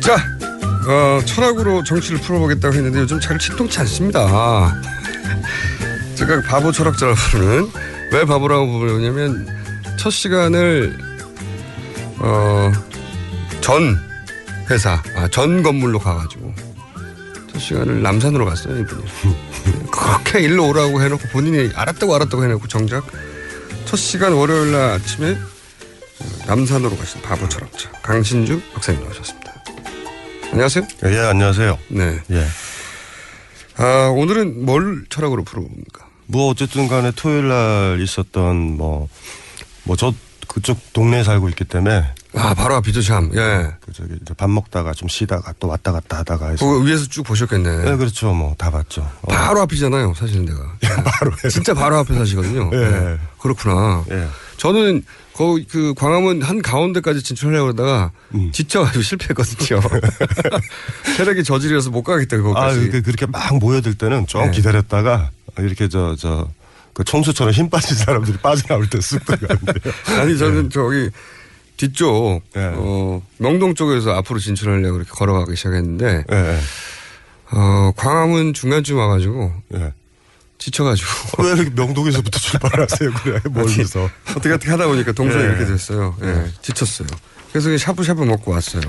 자, 철학으로 정치를 풀어보겠다고 했는데 요즘 잘 진통치 않습니다. 제가 바보 철학자라고 부르는, 왜 바보라고 부르냐면 첫 시간을 전 회사, 전 건물로 가가지고 첫 시간을 남산으로 갔어요, 이분이. 그렇게 일로 오라고 해놓고 본인이 알았다고 해놓고 정작 첫 시간 월요일 날 아침에 남산으로 가신 바보 철학자 강신주 박사님 나오셨습니다. 안녕하세요. 예, 안녕하세요. 네. 예. 오늘은 뭘 철학으로 풀어봅니까? 뭐 어쨌든 간에 토요일 날 있었던 저 그쪽 동네에 살고 있기 때문에. 바로 앞이죠, 참. 예. 저기 이제 밥 먹다가 좀 쉬다가 또 왔다 갔다 하다가 해서. 그거 위에서 쭉 보셨겠네. 네, 그렇죠. 뭐 다 봤죠. 바로 앞이잖아요, 사실은 내가. 바로. 진짜 바로 앞에 사시거든요. 예. 네. 그렇구나. 예. 저는 거기 그 광화문 한 가운데까지 진출하려고 그러다가 지쳐가지고 실패했거든요. 체력이 저질이라서 못 가겠다, 그거까지. 그렇게 막 모여들 때는 좀 네. 기다렸다가 이렇게 그 청수처럼 힘 빠진 사람들이 빠져나올 때 쓱 들어가는데요. 아니, 저는 저기 뒤쪽, 예. 명동 쪽에서 앞으로 진출하려고 이렇게 걸어가기 시작했는데, 예. 광화문 중간쯤 와가지고, 예. 지쳐가지고. 왜 이렇게 명동에서부터 출발하세요? 그래, 멀리서. 어떻게 하다 보니까 동선이 예. 이렇게 됐어요. 예. 지쳤어요. 그래서 그냥 샤브샤브 먹고 왔어요.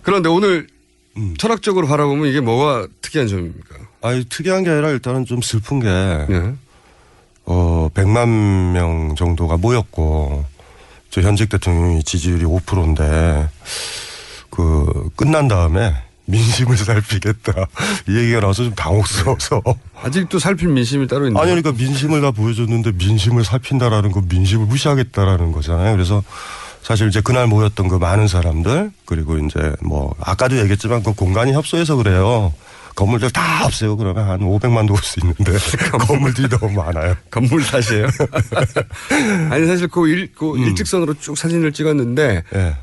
그런데 오늘 철학적으로 바라보면 이게 뭐가 특이한 점입니까? 특이한 게 아니라 일단은 좀 슬픈 게, 예. 100만 명 정도가 모였고, 저 현직 대통령이 지지율이 5%인데, 끝난 다음에 민심을 살피겠다. 이 얘기가 나와서 좀 당혹스러워서. 아직도 살필 민심이 따로 있나요? 아니, 그러니까 민심을 다 보여줬는데 민심을 살핀다라는 거, 민심을 무시하겠다라는 거잖아요. 그래서 사실 이제 그날 모였던 그 많은 사람들, 그리고 이제 아까도 얘기했지만 그 공간이 협소해서 그래요. 건물들 다 없애고 그러면 한 500만도 올 수 있는데 건물들이 너무 많아요. 건물 탓이에요? 아니, 사실 일직선으로 쭉 사진을 찍었는데, 예.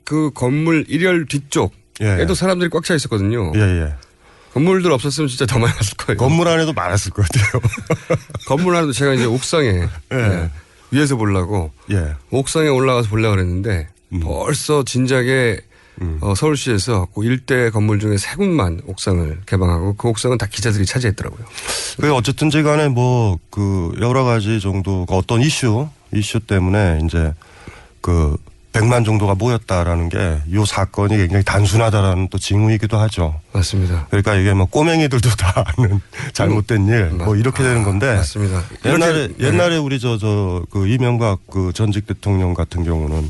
그 건물 1열 뒤쪽에도 사람들이 꽉 차 있었거든요. 예. 건물들 없었으면 진짜 더 많이 왔을 거예요. 건물 안에도 많았을 것 같아요. 건물 안에도 제가 이제 옥상에 위에서 보려고 옥상에 올라가서 보려고 그랬는데 벌써 진작에 서울시에서 그 일대 건물 중에 3군만 옥상을 개방하고 그 옥상은 다 기자들이 차지했더라고요. 어쨌든지 간에 여러 가지 정도 어떤 이슈 때문에 이제 100만 정도가 모였다라는 게 이 사건이 굉장히 단순하다라는 또 징후이기도 하죠. 맞습니다. 그러니까 이게 꼬맹이들도 다 아는 잘못된 일 이렇게 되는 건데. 맞습니다. 옛날에 우리 이명박 전직 대통령 같은 경우는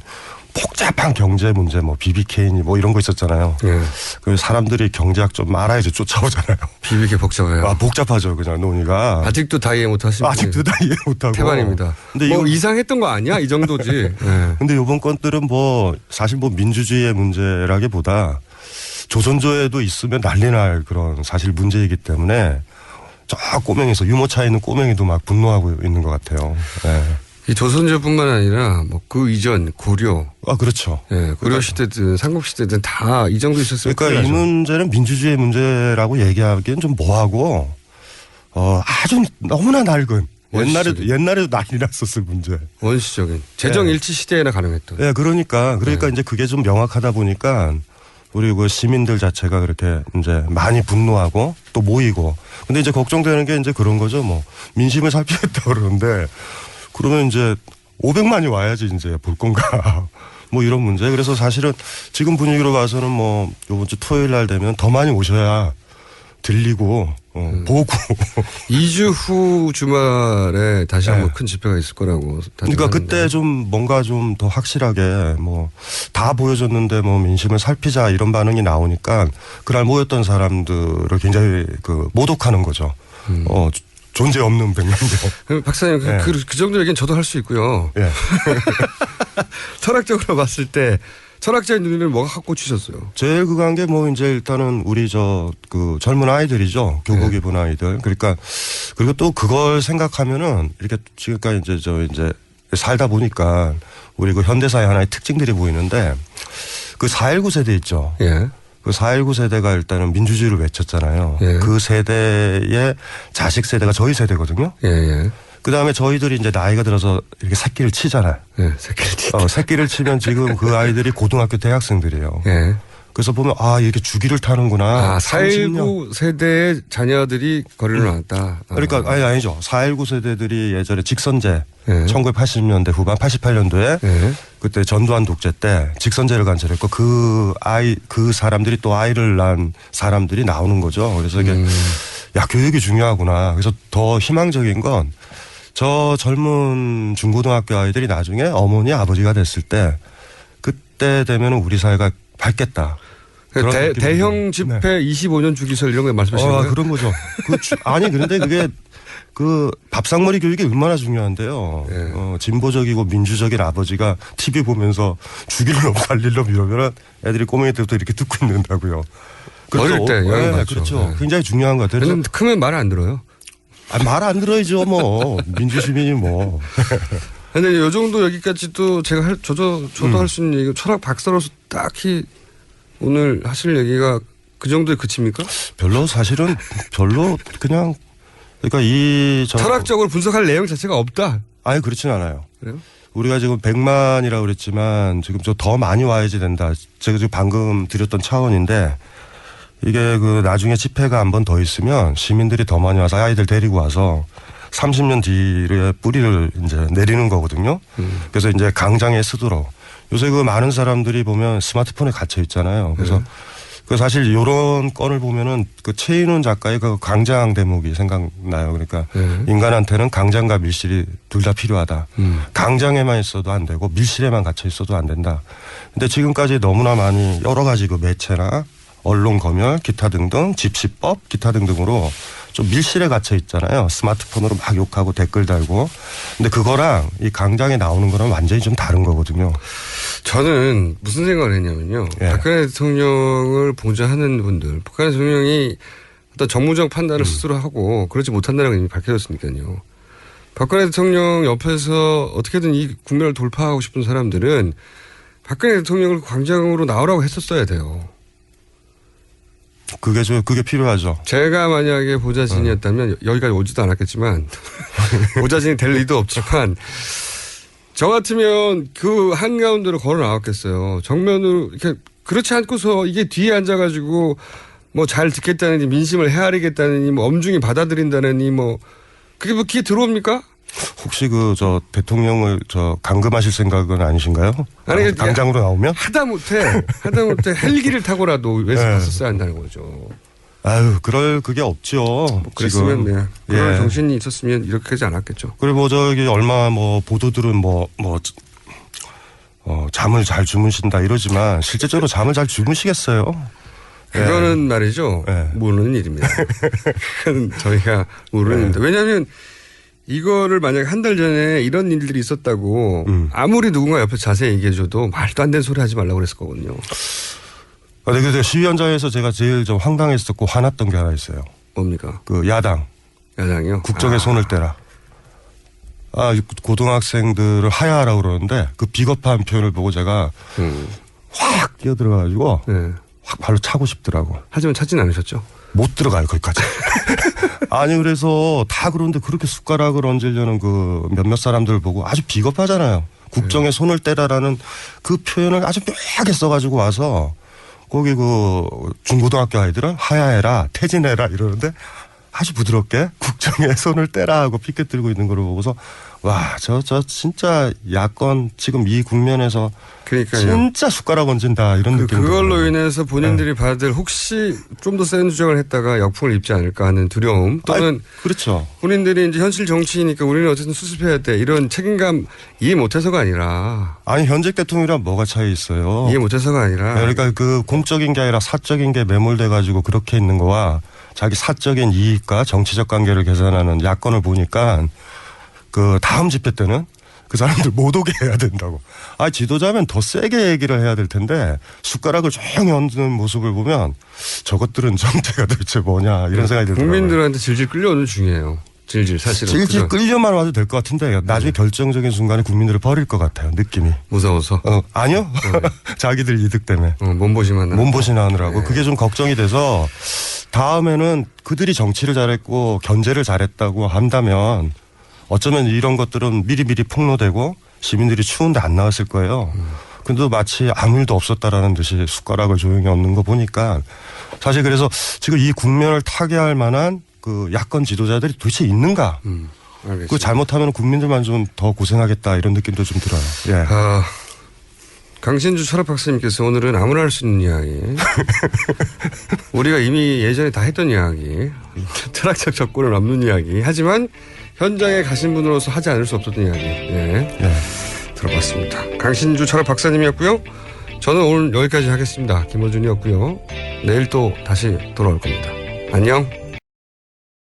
복잡한 경제 문제 BBK니 이런 거 있었잖아요. 네. 그 사람들이 경제학 좀 알아야지 쫓아오잖아요. BBK 복잡해요. 복잡하죠. 그냥 논의가. 아직도 다 이해 못하시는 아직도 다 이해 못하고. 태반입니다. 근데 이상했던 거 아니야? 이 정도지. 네. 근데 이번 건들은 사실 민주주의의 문제라기보다 조선조에도 있으면 난리 날 그런 사실 문제이기 때문에 저 꼬맹이에서 유모 차 있는 꼬맹이도 막 분노하고 있는 것 같아요. 네. 이 조선조뿐만 아니라 그 이전 고려. 그렇죠. 네, 고려 시대든 삼국 시대든 다 이 정도 있었으면. 그러니까 이 문제는 민주주의의 문제라고 얘기하기엔 좀 뭐하고 아주 너무나 낡은 옛날에도 난리 났었을 문제. 원시적인 재정 일치 시대에나 가능했던. 네, 그러니까 이제 그게 좀 명확하다 보니까 우리 시민들 자체가 그렇게 이제 많이 분노하고 또 모이고. 근데 이제 걱정되는 게 이제 그런 거죠. 민심을 살피겠다 그러는데. 그러면 이제 500만이 와야지 이제 볼 건가. 이런 문제. 그래서 사실은 지금 분위기로 봐서는 요번 주 토요일 날 되면 더 많이 오셔야 들리고, 보고. 2주 후 주말에 다시 한번 큰 집회가 있을 거라고. 그러니까 하는데. 그때 좀 뭔가 좀 더 확실하게 다 보여줬는데 민심을 살피자 이런 반응이 나오니까 그날 모였던 사람들을 굉장히 모독하는 거죠. 존재 없는 100만 명. 박사님, 그 정도 얘기는 저도 할 수 있고요. 예. 철학적으로 봤을 때, 철학자의 눈에는 뭐가 확 꽂히셨어요? 제일 그한 게 이제 일단은 우리 젊은 아이들이죠. 교복 입은 아이들. 그러니까, 그리고 또 그걸 생각하면은 이렇게 지금까지 이제 살다 보니까 우리 현대사의 하나의 특징들이 보이는데 4.19 세대 있죠. 예. 4.19 세대가 일단은 민주주의를 외쳤잖아요. 예. 그 세대의 자식 세대가 저희 세대거든요. 예. 그다음에 저희들이 이제 나이가 들어서 이렇게 새끼를 치잖아요. 네, 새끼를 치. 새끼를 치면 지금 그 아이들이 고등학교 대학생들이에요. 네. 그래서 보면 이렇게 주기를 타는구나. 아, 4.19 세대의 자녀들이 거리를 나왔다. 그러니까 아니죠. 4.19 세대들이 예전에 직선제 네. 1980년대 후반 88년도에 네. 그때 전두환 독재 때 직선제를 간절했고 그 사람들이 또 아이를 낳은 사람들이 나오는 거죠. 그래서 이게 야, 교육이 중요하구나. 그래서 더 희망적인 건 저 젊은 중고등학교 아이들이 나중에 어머니 아버지가 됐을 때 그때 되면 우리 사회가 밝겠다. 대형 집회 네. 25년 주기설 이런 거 말씀하시는 거예요? 그런 거죠. 아니 그런데 그게 그 밥상머리 교육이 얼마나 중요한데요. 네. 진보적이고 민주적인 아버지가 TV 보면서 죽일 놈 살릴 놈 이러면은 애들이 꼬맹이 때부터 이렇게 듣고 있는다고요. 어릴 때 영향 받죠. 그렇죠. 네. 굉장히 중요한 것 같아요. 그래서 크면 말 안 들어요. 말 안 들어야죠 뭐. 민주시민이 뭐. 근데 요 정도 여기까지도 제가 저도 할 수 있는 얘기 철학 박사로서 딱히 오늘 하실 얘기가 그 정도에 그칩니까? 사실은 그냥 그러니까 철학적으로 분석할 내용 자체가 없다. 아니 그렇진 않아요. 그래요? 우리가 지금 100만이라고 그랬지만 지금 더 많이 와야지 된다. 제가 지금 방금 드렸던 차원인데 이게 나중에 집회가 한 번 더 있으면 시민들이 더 많이 와서 아이들 데리고 와서 30년 뒤에 뿌리를 이제 내리는 거거든요. 그래서 이제 강장에 쓰도록 요새 많은 사람들이 보면 스마트폰에 갇혀 있잖아요. 그래서 사실 이런 건을 보면은 최인훈 작가의 강장 대목이 생각나요. 그러니까 인간한테는 강장과 밀실이 둘 다 필요하다. 강장에만 있어도 안 되고 밀실에만 갇혀 있어도 안 된다. 근데 지금까지 너무나 많이 여러 가지 매체나 언론 검열, 기타 등등, 집시법, 기타 등등으로 좀 밀실에 갇혀 있잖아요. 스마트폰으로 막 욕하고 댓글 달고. 근데 그거랑 이 강장에 나오는 거랑 완전히 좀 다른 거거든요. 저는 무슨 생각을 했냐면요. 예. 박근혜 대통령을 봉사하는 분들, 박근혜 대통령이 어떤 정무적 판단을 스스로 하고 그렇지 못한다는 게 이미 밝혀졌으니까요. 박근혜 대통령 옆에서 어떻게든 이 국면을 돌파하고 싶은 사람들은 박근혜 대통령을 광장으로 나오라고 했었어야 돼요. 그게 필요하죠. 제가 만약에 보좌진이었다면 여기까지 오지도 않았겠지만 보좌진이 될 리도 없지만 저 같으면 그 한가운데로 걸어 나왔겠어요. 정면으로 이렇게 그렇지 않고서 이게 뒤에 앉아가지고 뭐 잘 듣겠다느니 민심을 헤아리겠다느니 뭐 엄중히 받아들인다느니 뭐 그게 뭐 귀에 들어옵니까? 혹시 대통령을 감금하실 생각은 아니신가요? 아니, 당장으로 나오면? 하다못해 헬기를 타고라도 외서 갔었어야 한다는 거죠. 아유, 그게 없죠. 뭐 그랬으면, 네. 그런 정신이 있었으면 이렇게 하지 않았겠죠. 그리고 얼마 보도들은 잠을 잘 주무신다 이러지만 실제적으로 잠을 잘 주무시겠어요? 그거는 말이죠. 모르는 일입니다. 그건 저희가 모르는 일입니다. 왜냐하면 이거를 만약에 한 달 전에 이런 일들이 있었다고 아무리 누군가 옆에 자세히 얘기해줘도 말도 안 되는 소리 하지 말라고 그랬을 거거든요. 그래서 시위 현장에서 제가 제일 좀 황당했었고 화났던 게 하나 있어요. 뭡니까? 야당이요? 국정에 손을 떼라. 고등학생들을 하야하라고 그러는데 그 비겁한 표현을 보고 제가 확 끼어들어가지고 확 발로 차고 싶더라고. 하지만 차진 않으셨죠? 못 들어가요, 거기까지. 아니, 그래서 다 그런데 그렇게 숟가락을 얹으려는 몇몇 사람들을 보고 아주 비겁하잖아요. 국정에 손을 떼라라는 그 표현을 아주 묘하게 써가지고 와서 거기 중고등학교 아이들은 하야해라, 퇴진해라 이러는데 아주 부드럽게 국정에 손을 떼라 하고 피켓 들고 있는 걸 보고서 와, 저 진짜 야권 지금 이 국면에서 그러니까요. 진짜 숟가락 얹은다 이런 느낌. 그걸로 인해서 본인들이 받을 혹시 좀 더 센 주장을 했다가 역풍을 입지 않을까 하는 두려움 또는 그렇죠. 본인들이 이제 현실 정치이니까 우리는 어쨌든 수습해야 돼 이런 책임감 이해 못해서가 아니라. 아니 현직 대통령이랑 뭐가 차이 있어요. 이해 못해서가 아니라. 그러니까 공적인 게 아니라 사적인 게 매몰돼 가지고 그렇게 있는 거와 자기 사적인 이익과 정치적 관계를 계산하는 야권을 보니까 다음 집회 때는 그 사람들 못 오게 해야 된다고. 지도자면 더 세게 얘기를 해야 될 텐데 숟가락을 조용히 얹는 모습을 보면 저것들은 정체가 도대체 뭐냐 이런 생각이 들더라고요. 국민들한테 질질 끌려오는 중이에요. 사실은. 질질 끌려만 와도 될 것 같은데 나중에 결정적인 순간에 국민들을 버릴 것 같아요. 느낌이. 무서워서? 아니요. 자기들 이득 때문에. 몸보신하느라고. 그게 좀 걱정이 돼서 다음에는 그들이 정치를 잘했고 견제를 잘했다고 한다면 어쩌면 이런 것들은 미리미리 폭로되고 시민들이 추운데 안 나왔을 거예요. 근데 마치 아무 일도 없었다라는 듯이 숟가락을 조용히 얹는 거 보니까 사실 그래서 지금 이 국면을 타개할 만한 그 야권 지도자들이 도대체 있는가? 알겠습니다. 그 잘못하면 국민들만 좀 더 고생하겠다 이런 느낌도 좀 들어요. 예. 강신주 철학 박사님께서 오늘은 아무나 할 수 있는 이야기. 우리가 이미 예전에 다 했던 이야기. 철학적 접근을 없는 이야기. 하지만 현장에 가신 분으로서 하지 않을 수 없었던 이야기. 예. 들어봤습니다. 강신주 철학 박사님이었고요. 저는 오늘 여기까지 하겠습니다. 김어준이었고요. 내일 또 다시 돌아올 겁니다. 안녕.